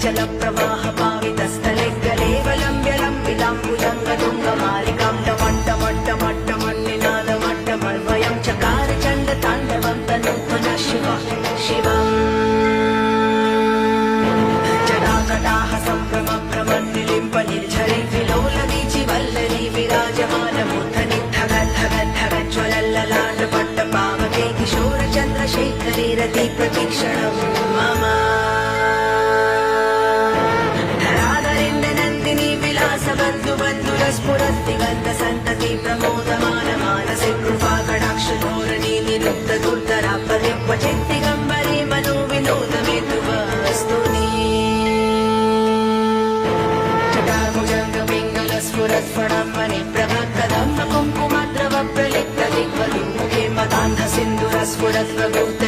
चल प्रवाह पावितस्थले गलेवलम्ब्य लम्बिताम्बुजङ्गतुङ्गमालिकां टमट्टमट्टमट्टमन्निनादमट्टमर्वयं चकार चण्डताण्डवं तनूत्मन शिवम् जटाकटाः सम्भ्रमभ्रमन्निलिम्प निर्झरि विलोलवीचि वल्लरी विराजमानमूर्धनि धग धग धग ज्वलल्ललाटपट्टपावके किशोरचन्द्रशेखरे रति प्रतीक्षणं मम स्फुरद्दिगन्तसन्तति प्रमोदमान मानसे कृपाकटाक्षधोरणी निरुद्धदुर्धरा पदे क्वचिद्दिगम्बरे मनोविनोदमेतुवस्तुनि जटाभुजङ्गपिङ्गलस्फुरत्फणं प्रभक्कदं कुङ्कुमद्रव प्रलिप्तदिग्वधूमुखे मदान्धसिन्दुरस्फुरत्प्रभूत